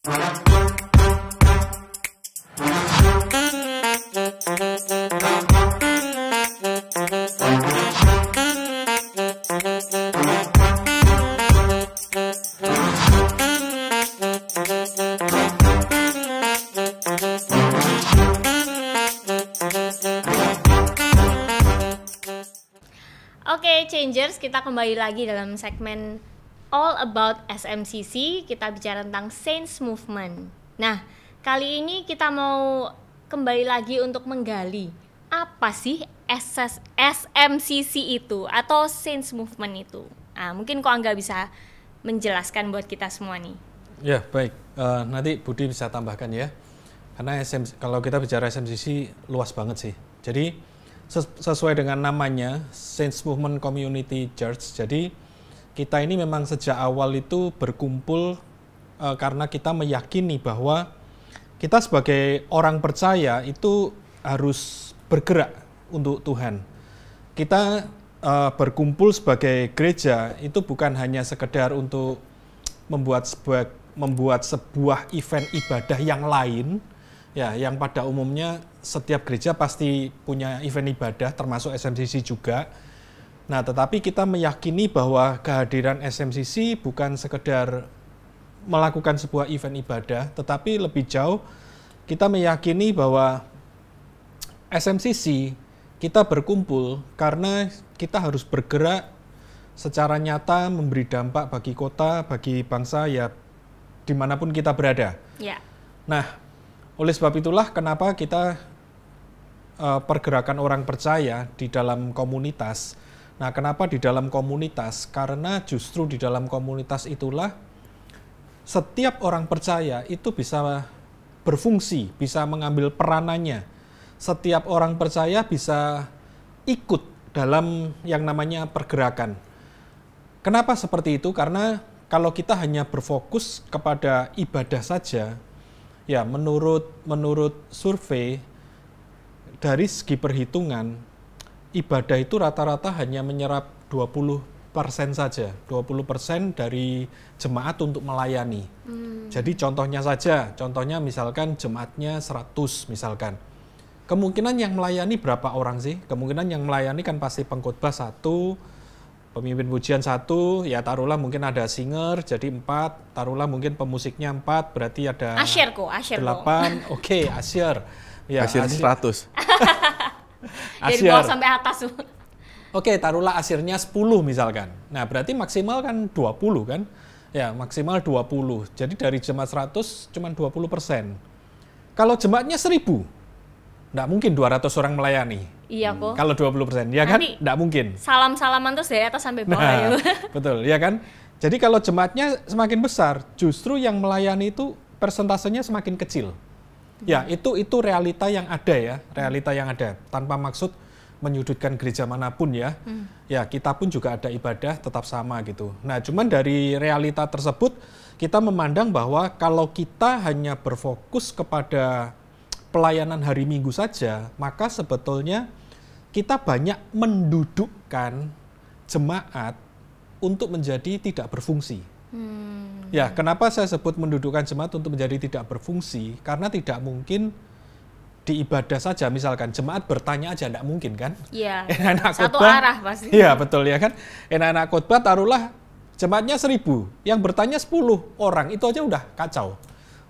Oke, Changers, kita kembali lagi dalam segmen All About SMCC. Kita bicara tentang Saints Movement. Nah, kali ini kita mau kembali lagi untuk menggali apa sih SMCC itu atau Saints Movement itu. Nah, mungkin kok Angga bisa menjelaskan buat kita semua nih. Ya, baik. Nanti Budi bisa tambahkan ya. Karena kalau kita bicara SMCC luas banget sih. Jadi sesuai dengan namanya, Saints Movement Community Church. Jadi kita ini memang sejak awal itu berkumpul karena kita meyakini bahwa kita sebagai orang percaya itu harus bergerak untuk Tuhan. Kita berkumpul sebagai gereja itu bukan hanya sekedar untuk membuat sebuah event ibadah yang lain, ya, yang pada umumnya setiap gereja pasti punya event ibadah, termasuk SMCC juga. Nah, tetapi kita meyakini bahwa kehadiran SMCC bukan sekedar melakukan sebuah event ibadah, tetapi lebih jauh kita meyakini bahwa SMCC kita berkumpul karena kita harus bergerak secara nyata memberi dampak bagi kota, bagi bangsa, ya dimanapun kita berada. Ya. Nah, oleh sebab itulah kenapa kita pergerakan orang percaya di dalam komunitas. Nah, kenapa di dalam komunitas? Karena justru di dalam komunitas itulah setiap orang percaya itu bisa berfungsi, bisa mengambil peranannya. Setiap orang percaya bisa ikut dalam yang namanya pergerakan. Kenapa seperti itu? Karena kalau kita hanya berfokus kepada ibadah saja, ya, menurut survei dari segi perhitungan, ibadah itu rata-rata hanya menyerap 20% saja. 20% dari jemaat untuk melayani. Jadi contohnya misalkan jemaatnya 100 misalkan. Kemungkinan yang melayani berapa orang sih? Kemungkinan yang melayani kan pasti pengkhotbah 1, pemimpin pujian 1, ya taruhlah mungkin ada singer jadi 4, taruhlah mungkin pemusiknya 4, berarti ada Asyir 8. Oke, asyir. Ya, asyir 100. Dari bawah sampai atas. Oke, taruhlah asyirnya 10 misalkan. Nah, berarti maksimal kan 20 kan? Ya, maksimal 20. Jadi dari jemaat 100 cuma 20%. Kalau jemaatnya 1000, enggak mungkin 200 orang melayani. Iya kok. Kalau 20%, ya kan? Enggak mungkin. Salam-salaman terus dari atas sampai bawah ya. Betul, ya kan? Jadi kalau jemaatnya semakin besar, justru yang melayani itu persentasenya semakin kecil. Ya, itu realita yang ada ya, realita yang ada. Tanpa maksud menyudutkan gereja manapun ya. Ya, kita pun juga ada ibadah tetap sama gitu. Nah, cuman dari realita tersebut kita memandang bahwa kalau kita hanya berfokus kepada pelayanan hari Minggu saja, maka sebetulnya kita banyak mendudukkan jemaat untuk menjadi tidak berfungsi. Ya, kenapa saya sebut mendudukkan jemaat untuk menjadi tidak berfungsi? Karena tidak mungkin di ibadah saja, misalkan jemaat bertanya aja, tidak mungkin kan? Iya, satu arah pasti. Iya, betul ya kan? Enak-enak khotbah taruhlah jemaatnya 1000, yang bertanya 10 orang, itu aja udah kacau.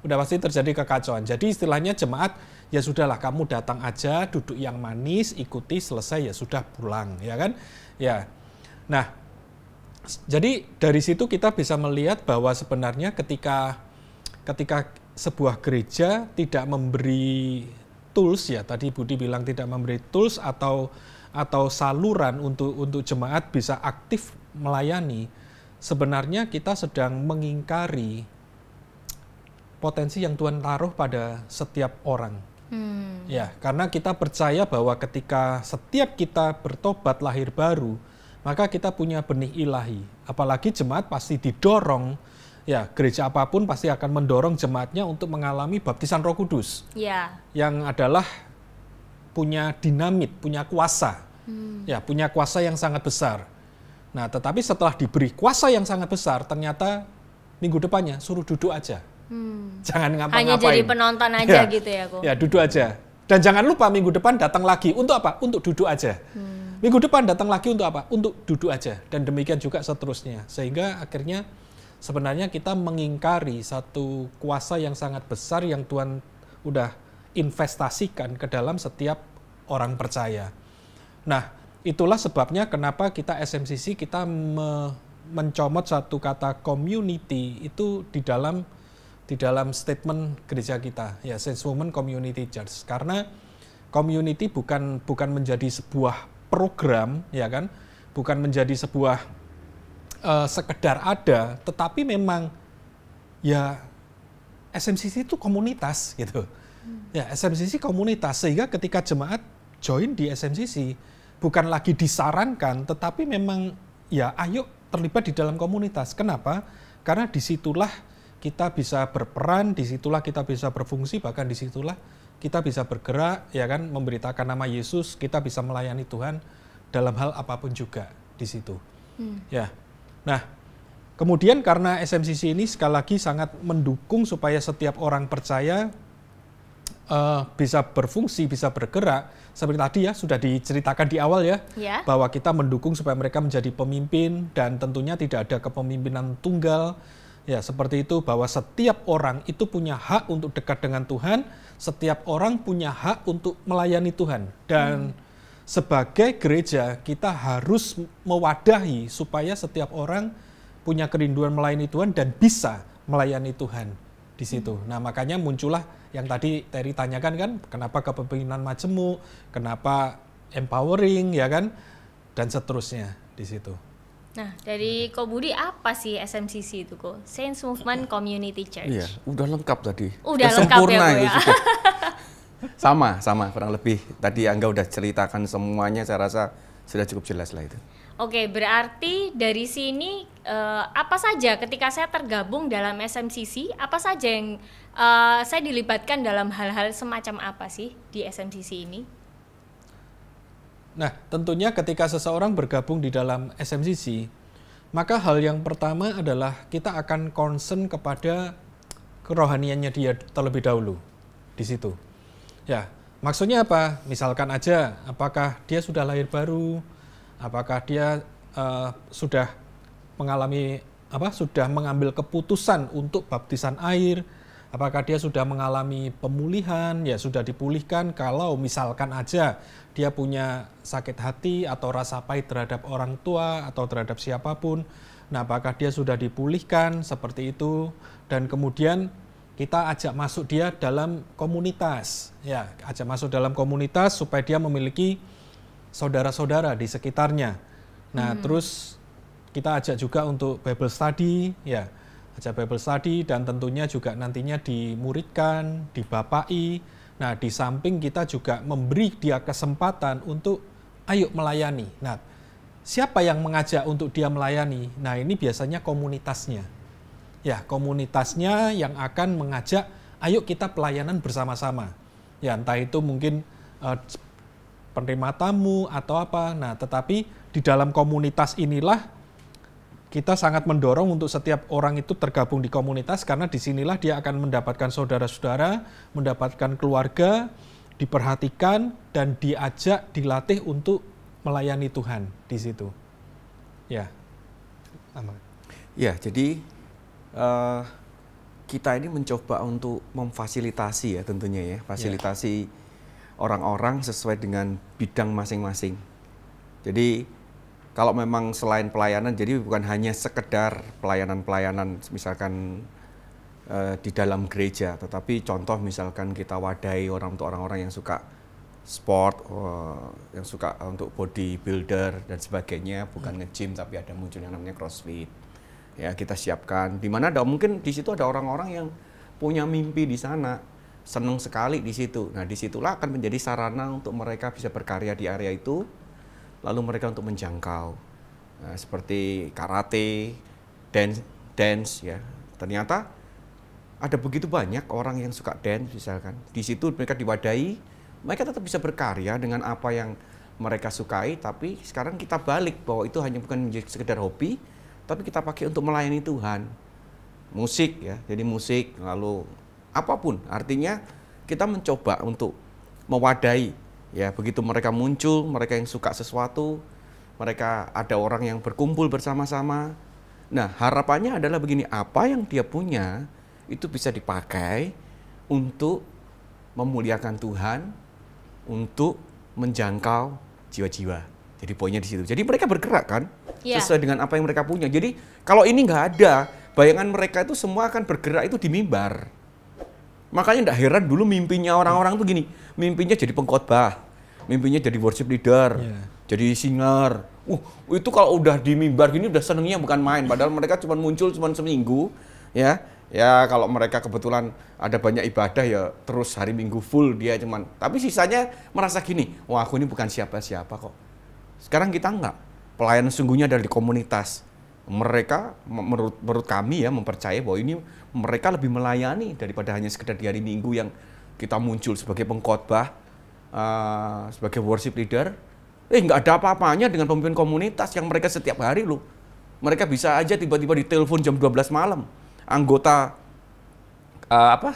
Udah pasti terjadi kekacauan. Jadi istilahnya jemaat, ya sudahlah kamu datang aja, duduk yang manis, ikuti, selesai, ya sudah pulang, ya kan? Ya. Nah, jadi dari situ kita bisa melihat bahwa sebenarnya ketika sebuah gereja tidak memberi tools, ya tadi Budi bilang tidak memberi tools atau saluran untuk jemaat bisa aktif melayani, sebenarnya kita sedang mengingkari potensi yang Tuhan taruh pada setiap orang. Ya, karena kita percaya bahwa ketika setiap kita bertobat lahir baru, maka kita punya benih ilahi. Apalagi jemaat pasti didorong, ya gereja apapun pasti akan mendorong jemaatnya untuk mengalami baptisan Roh Kudus. Ya. Yang adalah punya dinamit, punya kuasa. Ya, punya kuasa yang sangat besar. Nah, tetapi setelah diberi kuasa yang sangat besar, ternyata minggu depannya suruh duduk aja. Jangan ngapa-ngapain. Hanya jadi penonton aja gitu ya, kok. Ya, duduk aja. Dan jangan lupa minggu depan datang lagi. Untuk apa? Untuk duduk aja. Minggu depan datang lagi untuk apa? Untuk duduk aja. Dan demikian juga seterusnya. Sehingga akhirnya sebenarnya kita mengingkari satu kuasa yang sangat besar yang Tuhan udah investasikan ke dalam setiap orang percaya. Nah, itulah sebabnya kenapa kita SMCC kita mencomot satu kata community itu di dalam statement gereja kita, ya, Saints Movement Community Church. Karena community bukan menjadi sebuah program, ya kan, bukan menjadi sebuah sekedar ada, tetapi memang ya SMCC itu komunitas gitu. Ya, SMCC komunitas, sehingga ketika jemaat join di SMCC bukan lagi disarankan, tetapi memang ya ayo terlibat di dalam komunitas. Kenapa? Karena disitulah kita bisa berperan, disitulah kita bisa berfungsi, bahkan disitulah kita bisa bergerak, ya kan, memberitakan nama Yesus, kita bisa melayani Tuhan dalam hal apapun juga di situ. Ya, nah, kemudian karena SMCC ini sekali lagi sangat mendukung supaya setiap orang percaya bisa berfungsi, bisa bergerak, seperti tadi ya sudah diceritakan di awal ya, bahwa kita mendukung supaya mereka menjadi pemimpin dan tentunya tidak ada kepemimpinan tunggal. Ya, seperti itu, bahwa setiap orang itu punya hak untuk dekat dengan Tuhan, setiap orang punya hak untuk melayani Tuhan. Dan sebagai gereja, kita harus mewadahi supaya setiap orang punya kerinduan melayani Tuhan dan bisa melayani Tuhan di situ. Nah, makanya muncullah yang tadi Terry tanyakan kan, kenapa kepemimpinan majemuk, kenapa empowering, ya kan, dan seterusnya di situ. Nah, dari Ko Budi apa sih SMCC itu, Ko? Saints Movement Community Church. Iya, udah lengkap tadi. Udah lengkap sempurna ya, itu. Sama kurang lebih. Tadi Angga udah ceritakan semuanya, saya rasa sudah cukup jelas lah itu. Oke, berarti dari sini apa saja ketika saya tergabung dalam SMCC, apa saja yang saya dilibatkan dalam hal-hal semacam apa sih di SMCC ini? Nah, tentunya ketika seseorang bergabung di dalam SMCC, maka hal yang pertama adalah kita akan concern kepada kerohaniannya dia terlebih dahulu di situ. Ya, maksudnya apa? Misalkan aja, apakah dia sudah lahir baru, apakah dia sudah mengambil keputusan untuk baptisan air, apakah dia sudah mengalami pemulihan, ya sudah dipulihkan. Kalau misalkan aja dia punya sakit hati atau rasa pahit terhadap orang tua atau terhadap siapapun, nah apakah dia sudah dipulihkan seperti itu. Dan kemudian kita ajak masuk dia dalam komunitas, ya, ajak masuk dalam komunitas supaya dia memiliki saudara-saudara di sekitarnya. Nah, terus kita ajak juga untuk Bible study, ya, ajak Bible study, dan tentunya juga nantinya dimuridkan, dibapai. Nah, di samping kita juga memberi dia kesempatan untuk ayo melayani. Nah, siapa yang mengajak untuk dia melayani? Nah, ini biasanya komunitasnya. Ya, komunitasnya yang akan mengajak, ayo kita pelayanan bersama-sama. Ya, entah itu mungkin penerima tamu atau apa. Nah, tetapi di dalam komunitas inilah kita sangat mendorong untuk setiap orang itu tergabung di komunitas, karena disinilah dia akan mendapatkan saudara-saudara, mendapatkan keluarga, diperhatikan, dan diajak, dilatih untuk melayani Tuhan di situ. Ya, ya, jadi kita ini mencoba untuk memfasilitasi ya tentunya ya, fasilitasi orang-orang sesuai dengan bidang masing-masing. Jadi kalau memang selain pelayanan, jadi bukan hanya sekedar pelayanan-pelayanan misalkan di dalam gereja, tetapi contoh misalkan kita wadahi orang-orang yang suka sport, yang suka untuk bodybuilder dan sebagainya, bukan nge-gym tapi ada muncul yang namanya crossfit. Ya, kita siapkan. Di mana ada mungkin di situ ada orang-orang yang punya mimpi di sana, senang sekali di situ. Nah, disitulah akan menjadi sarana untuk mereka bisa berkarya di area itu. Lalu mereka untuk menjangkau, nah, seperti karate, dance, ya. Ternyata ada begitu banyak orang yang suka dance, misalkan. Di situ mereka diwadahi, mereka tetap bisa berkarya dengan apa yang mereka sukai. Tapi sekarang kita balik bahwa itu hanya bukan menjadi sekedar hobi, tapi kita pakai untuk melayani Tuhan. musik ya, jadi musik lalu apapun, artinya kita mencoba untuk mewadahi ya, begitu mereka muncul, mereka yang suka sesuatu, mereka ada orang yang berkumpul bersama-sama. Nah, harapannya adalah begini, apa yang dia punya itu bisa dipakai untuk memuliakan Tuhan, untuk menjangkau jiwa-jiwa. Jadi poinnya di situ. Jadi mereka bergerak kan, sesuai dengan apa yang mereka punya. Jadi kalau ini nggak ada, bayangan mereka itu semua akan bergerak itu di mimbar. Makanya nggak heran dulu mimpinya orang-orang tuh gini, mimpinya jadi pengkhotbah, mimpinya jadi worship leader, jadi singer. Itu kalau udah di mimbar gini udah senengnya bukan main. Padahal mereka cuma muncul cuma seminggu, ya. Ya kalau mereka kebetulan ada banyak ibadah ya terus hari Minggu full dia cuman. Tapi sisanya merasa gini, wah aku ini bukan siapa-siapa kok. Sekarang kita enggak. Pelayanan sungguhnya ada di komunitas. Mereka menurut kami ya mempercayai bahwa ini mereka lebih melayani daripada hanya sekedar di hari Minggu yang kita muncul sebagai pengkhotbah, sebagai worship leader. Nggak ada apa-apanya dengan pemimpin komunitas yang mereka setiap hari loh. Mereka bisa aja tiba-tiba ditelepon jam 12 malam. Anggota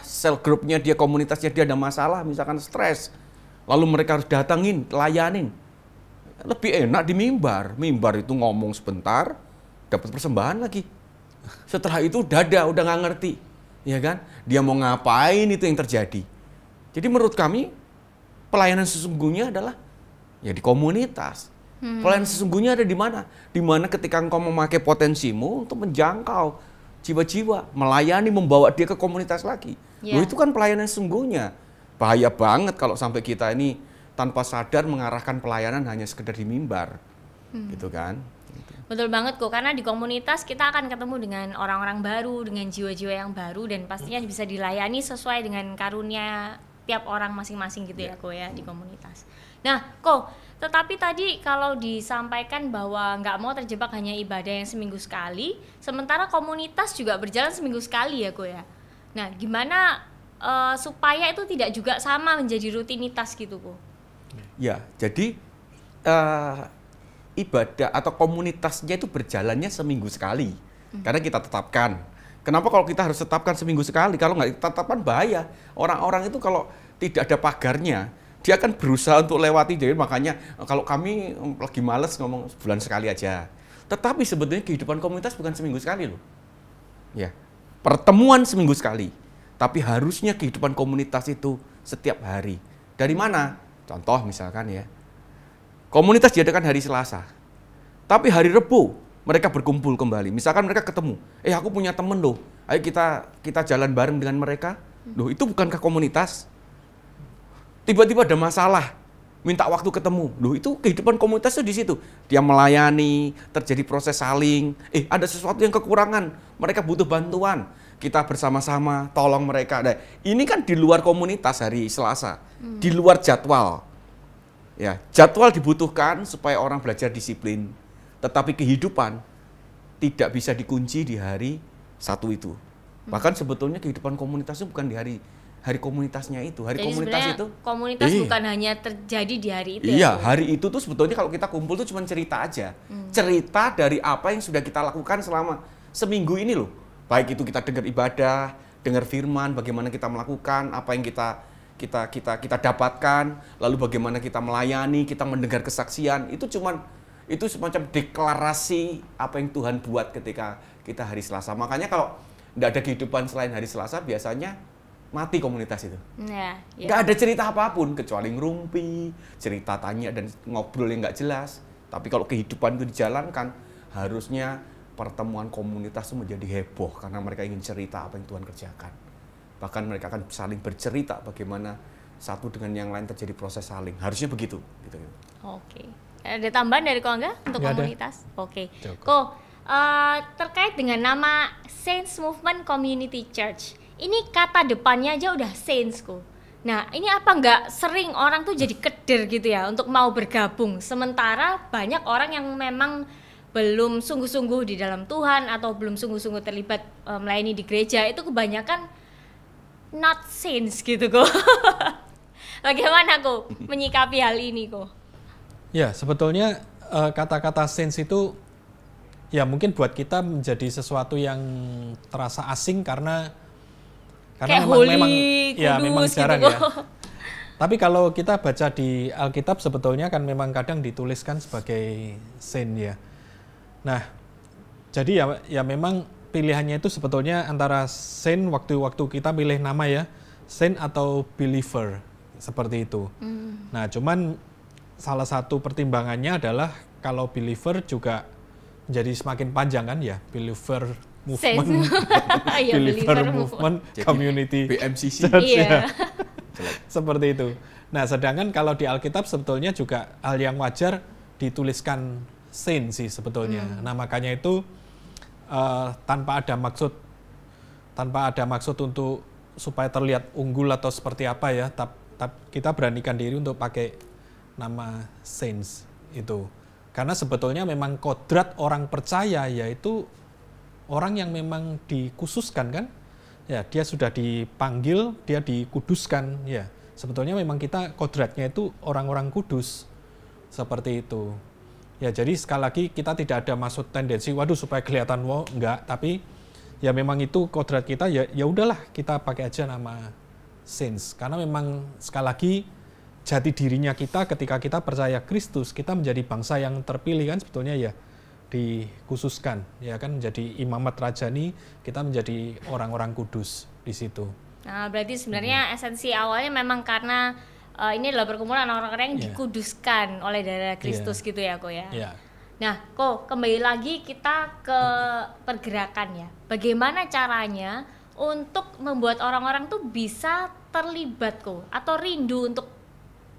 sel grupnya dia, komunitasnya dia ada masalah, misalkan stres. Lalu mereka harus datangin, layanin. Lebih enak di mimbar. Mimbar itu ngomong sebentar, dapat persembahan lagi. Setelah itu udah nggak ngerti. Ya kan? Dia mau ngapain itu yang terjadi. Jadi menurut kami, pelayanan sesungguhnya adalah ya di komunitas. Pelayanan sesungguhnya ada di mana? Di mana ketika engkau memakai potensimu untuk menjangkau jiwa-jiwa, melayani, membawa dia ke komunitas lagi. Loh, itu kan pelayanan sesungguhnya. Bahaya banget kalau sampai kita ini tanpa sadar mengarahkan pelayanan hanya sekedar di mimbar. Gitu kan. Betul banget kok, karena di komunitas kita akan ketemu dengan orang-orang baru, dengan jiwa-jiwa yang baru, dan pastinya bisa dilayani sesuai dengan karunia tiap orang masing-masing gitu ya kok ya di komunitas. Nah kok, tetapi tadi kalau disampaikan bahwa nggak mau terjebak hanya ibadah yang seminggu sekali, sementara komunitas juga berjalan seminggu sekali ya kok ya. Nah gimana supaya itu tidak juga sama menjadi rutinitas gitu kok? Ya, jadi ibadah atau komunitasnya itu berjalannya seminggu sekali. Karena kita tetapkan. Kenapa kalau kita harus tetapkan seminggu sekali? Kalau nggak ditetapkan bahaya. Orang-orang itu kalau tidak ada pagarnya, dia akan berusaha untuk lewati. Jadi makanya kalau kami lagi males ngomong sebulan sekali aja. Tetapi sebetulnya kehidupan komunitas bukan seminggu sekali loh. Ya, pertemuan seminggu sekali. Tapi harusnya kehidupan komunitas itu setiap hari. Dari mana? Contoh misalkan ya, komunitas diadakan hari Selasa. Tapi hari Rebo mereka berkumpul kembali. Misalkan mereka ketemu, aku punya temen loh, ayo kita jalan bareng dengan mereka. Loh, itu bukankah komunitas? Tiba-tiba ada masalah, minta waktu ketemu. Loh, itu kehidupan komunitas itu di situ. Dia melayani, terjadi proses saling. Ada sesuatu yang kekurangan, mereka butuh bantuan. Kita bersama-sama tolong mereka. Nah, ini kan di luar komunitas hari Selasa, di luar jadwal. Ya, jadwal dibutuhkan supaya orang belajar disiplin. Tetapi kehidupan tidak bisa dikunci di hari satu itu. Bahkan sebetulnya kehidupan komunitas itu bukan di hari komunitasnya itu. Hari jadi komunitas itu komunitas bukan hanya terjadi di hari itu. Iya, hari itu tuh sebetulnya kalau kita kumpul tuh cuma cerita aja. Cerita dari apa yang sudah kita lakukan selama seminggu ini loh. Baik itu kita dengar ibadah, dengar firman, bagaimana kita melakukan, apa yang kita dapatkan, lalu bagaimana kita melayani, kita mendengar kesaksian. Itu semacam deklarasi apa yang Tuhan buat ketika kita hari Selasa. Makanya kalau tidak ada kehidupan selain hari Selasa, biasanya mati komunitas itu. Nggak ada cerita apapun, kecuali ngerumpi, cerita tanya dan ngobrol yang nggak jelas. Tapi kalau kehidupan itu dijalankan, harusnya pertemuan komunitas itu menjadi heboh karena mereka ingin cerita apa yang Tuhan kerjakan. Bahkan mereka akan saling bercerita bagaimana satu dengan yang lain terjadi proses saling. Harusnya begitu. Gitu. Oke. Ada tambahan dari Ko Angga untuk komunitas? Oke. Ko, terkait dengan nama Saints Movement Community Church, ini kata depannya aja udah Saints Ko. Nah, ini apa nggak sering orang tuh jadi keder gitu ya untuk mau bergabung, sementara banyak orang yang memang belum sungguh-sungguh di dalam Tuhan atau belum sungguh-sungguh terlibat melayani di gereja, itu kebanyakan not saints gitu kok. Bagaimana kok menyikapi hal ini kok? Ya, sebetulnya kata-kata saints itu ya mungkin buat kita menjadi sesuatu yang terasa asing karena kayak memang holy, ya kudus memang jarang gitu. ya. Tapi kalau kita baca di Alkitab sebetulnya kan memang kadang dituliskan sebagai saint ya. Nah, jadi ya memang pilihannya itu sebetulnya antara saint waktu kita pilih nama ya, saint atau believer seperti itu. Nah, cuman salah satu pertimbangannya adalah kalau believer juga jadi semakin panjang kan ya, believer movement, Iya, believer movement, community BMCC. church Iya. ya. Seperti itu. Nah, sedangkan kalau di Alkitab sebetulnya juga hal yang wajar dituliskan saint sih sebetulnya. Nah, makanya itu tanpa ada maksud untuk supaya terlihat unggul atau seperti apa ya, kita beranikan diri untuk pakai nama saints itu. Karena sebetulnya memang kodrat orang percaya yaitu orang yang memang dikhususkan kan. Ya, dia sudah dipanggil, dia dikuduskan ya. Sebetulnya memang kita kodratnya itu orang-orang kudus. Seperti itu. Ya, jadi sekali lagi kita tidak ada maksud tendensi waduh supaya kelihatan wow, enggak, tapi ya memang itu kodrat kita ya udahlah kita pakai aja nama saints. Karena memang sekali lagi jati dirinya kita ketika kita percaya Kristus, kita menjadi bangsa yang terpilih kan sebetulnya ya, dikhususkan ya kan, menjadi imamat rajani, kita menjadi orang-orang kudus di situ. Nah, berarti sebenarnya esensi awalnya memang karena ini adalah perkumpulan orang-orang yang dikuduskan oleh darah Kristus gitu ya, Ko ya. Yeah. Nah, Ko, kembali lagi kita ke pergerakan ya. Bagaimana caranya untuk membuat orang-orang tuh bisa terlibat, Ko, atau rindu untuk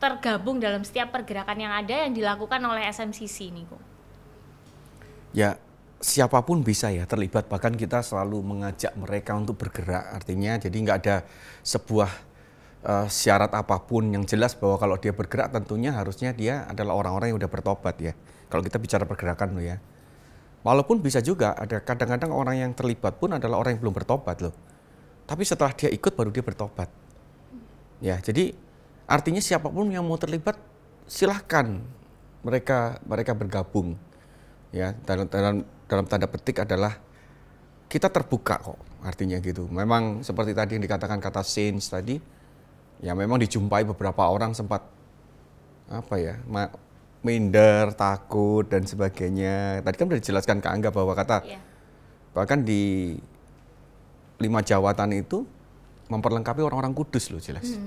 tergabung dalam setiap pergerakan yang ada yang dilakukan oleh SMCC ini, Ko? Ya, siapapun bisa ya terlibat, bahkan kita selalu mengajak mereka untuk bergerak. Artinya jadi nggak ada sebuah syarat apapun, yang jelas bahwa kalau dia bergerak tentunya harusnya dia adalah orang-orang yang udah bertobat ya. Kalau kita bicara pergerakan loh ya. Walaupun bisa juga ada kadang-kadang orang yang terlibat pun adalah orang yang belum bertobat loh. Tapi setelah dia ikut baru dia bertobat. Ya, jadi artinya siapapun yang mau terlibat silahkan mereka bergabung. Ya, dalam tanda petik adalah kita terbuka kok, artinya gitu. Memang seperti tadi yang dikatakan kata saints tadi, ya memang dijumpai beberapa orang sempat minder, takut dan sebagainya. Tadi kan sudah dijelaskan ke Angga bahwa bahkan di 5 jawatan itu memperlengkapi orang-orang kudus loh, jelas.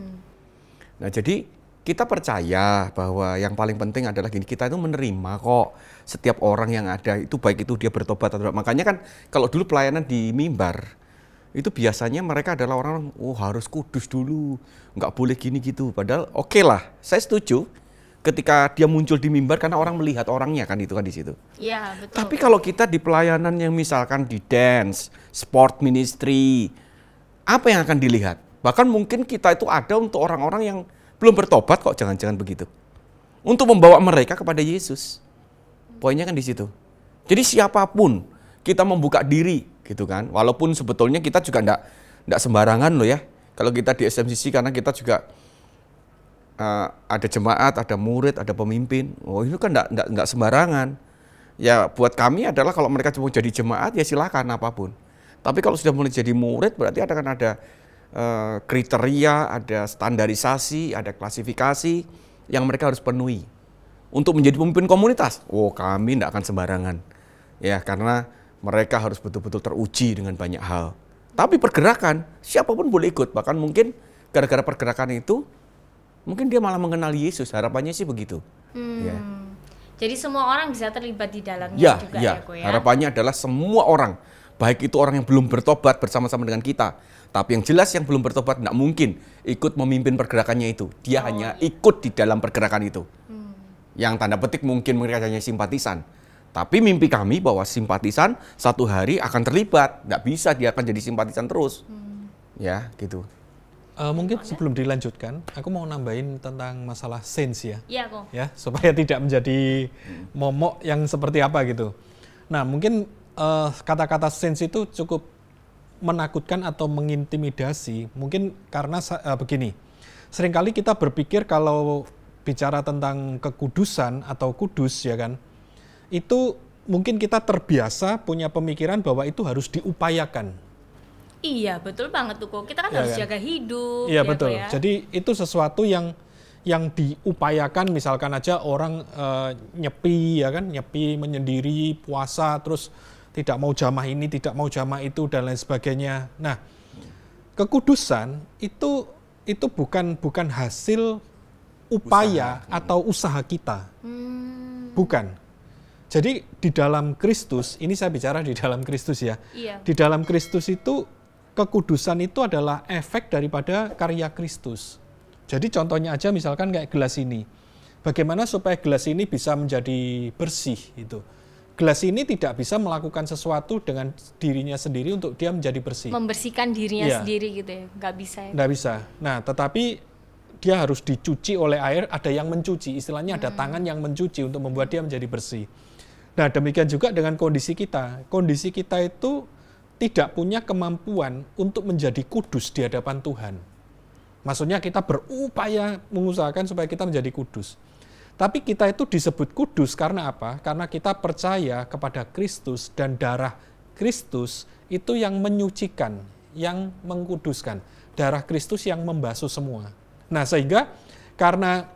Nah, jadi kita percaya bahwa yang paling penting adalah gini, kita itu menerima kok setiap orang yang ada itu, baik itu dia bertobat atau tidak. Makanya kan kalau dulu pelayanan di mimbar itu biasanya mereka adalah orang harus kudus dulu, nggak boleh gini gitu. Padahal oke lah, saya setuju ketika dia muncul di mimbar karena orang melihat orangnya kan, itu kan di situ. Iya, betul. Tapi kalau kita di pelayanan yang misalkan di dance, sport ministry, apa yang akan dilihat? Bahkan mungkin kita itu ada untuk orang-orang yang belum bertobat kok, jangan-jangan begitu. Untuk membawa mereka kepada Yesus. Poinnya kan di situ. Jadi siapapun kita membuka diri gitu kan. Walaupun sebetulnya kita juga enggak sembarangan loh ya. Kalau kita di SMCC karena kita juga ada jemaat, ada murid, ada pemimpin. Itu kan enggak sembarangan. Ya buat kami adalah kalau mereka cuma jadi jemaat ya silakan apapun. Tapi kalau sudah mulai jadi murid berarti akan ada kriteria, ada standarisasi, ada klasifikasi yang mereka harus penuhi untuk menjadi pemimpin komunitas. Kami tidak akan sembarangan ya, karena mereka harus betul-betul teruji dengan banyak hal. Tapi pergerakan siapapun boleh ikut, bahkan mungkin gara-gara pergerakan itu mungkin dia malah mengenal Yesus. Harapannya sih begitu. Ya. Jadi semua orang bisa terlibat di dalamnya juga ya, Ko ya. Harapannya adalah semua orang, baik itu orang yang belum bertobat bersama-sama dengan kita. Tapi yang jelas yang belum bertobat tidak mungkin ikut memimpin pergerakannya itu. Dia hanya ikut di dalam pergerakan itu. Yang tanda petik mungkin mereka hanya simpatisan. Tapi mimpi kami bahwa simpatisan satu hari akan terlibat. Tidak bisa dia akan jadi simpatisan terus. Ya gitu. Mungkin sebelum dilanjutkan, aku mau nambahin tentang masalah saints ya. Iya, Ko. Ya, supaya tidak menjadi momok yang seperti apa gitu. Nah, mungkin kata-kata saints itu cukup menakutkan atau mengintimidasi, mungkin karena begini, seringkali kita berpikir kalau bicara tentang kekudusan atau kudus ya kan, itu mungkin kita terbiasa punya pemikiran bahwa itu harus diupayakan. Iya, betul banget tuh kok. Kita kan Ya harus kan? jaga hidup. Iya ya, betul. Ko, ya. Jadi itu sesuatu yang diupayakan, misalkan aja orang nyepi ya kan, nyepi menyendiri, puasa, terus tidak mau jamah ini, tidak mau jamah itu dan lain sebagainya. Nah, kekudusan itu bukan hasil upaya atau usaha kita. Bukan. Jadi di dalam Kristus, ini saya bicara di dalam Kristus ya. Iya. Di dalam Kristus itu kekudusan itu adalah efek daripada karya Kristus. Jadi contohnya aja misalkan kayak gelas ini. Bagaimana supaya gelas ini bisa menjadi bersih itu. Gelas ini tidak bisa melakukan sesuatu dengan dirinya sendiri untuk dia menjadi bersih. Membersihkan dirinya Iya. sendiri gitu ya. Nggak bisa ya. Nggak bisa. Nah, tetapi dia harus dicuci oleh air, ada yang mencuci. Istilahnya ada tangan yang mencuci untuk membuat dia menjadi bersih. Nah, demikian juga dengan kondisi kita. Kondisi kita itu tidak punya kemampuan untuk menjadi kudus di hadapan Tuhan. Maksudnya kita berupaya mengusahakan supaya kita menjadi kudus. Tapi kita itu disebut kudus karena apa? Karena kita percaya kepada Kristus dan darah Kristus itu yang menyucikan, yang mengkuduskan. Darah Kristus yang membasuh semua. Nah, sehingga karena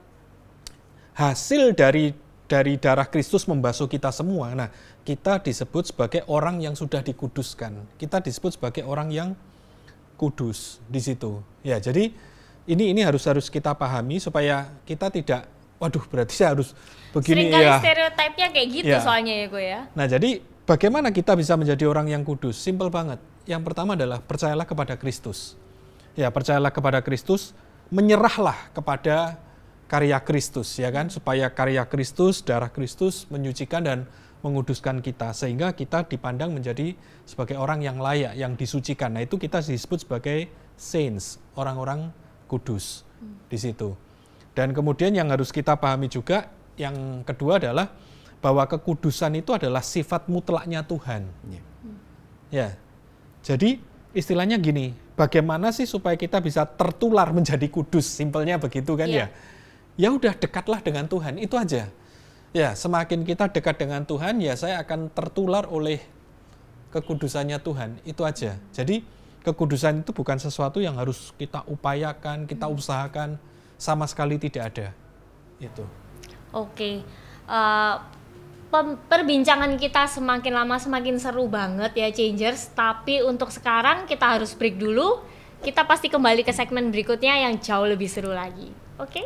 hasil dari darah Kristus membasuh kita semua, nah kita disebut sebagai orang yang sudah dikuduskan. Kita disebut sebagai orang yang kudus di situ. Ya, jadi ini harus kita pahami supaya kita tidak, waduh berarti saya harus begini Seringkali ya. stereotipnya kayak gitu Ya. soalnya ya gue ya. Nah, jadi bagaimana kita bisa menjadi orang yang kudus? Simpel banget. Yang pertama adalah percayalah kepada Kristus. Ya, percayalah kepada Kristus, menyerahlah kepada karya Kristus, ya kan? Supaya karya Kristus, darah Kristus menyucikan dan menguduskan kita, sehingga kita dipandang menjadi sebagai orang yang layak, yang disucikan. Nah, itu kita disebut sebagai saints, orang-orang kudus di situ. Dan kemudian yang harus kita pahami juga, yang kedua adalah bahwa kekudusan itu adalah sifat mutlaknya Tuhan. Ya, jadi istilahnya gini, bagaimana sih supaya kita bisa tertular menjadi kudus? Simpelnya begitu kan ya? Ya udah dekatlah dengan Tuhan, itu aja. Ya, semakin kita dekat dengan Tuhan, ya saya akan tertular oleh kekudusannya Tuhan, itu aja. Jadi kekudusan itu bukan sesuatu yang harus kita upayakan, kita usahakan, sama sekali tidak ada. Itu. Oke. Perbincangan kita semakin lama semakin seru banget ya Changers, tapi untuk sekarang kita harus break dulu. Kita pasti kembali ke segmen berikutnya yang jauh lebih seru lagi. Oke?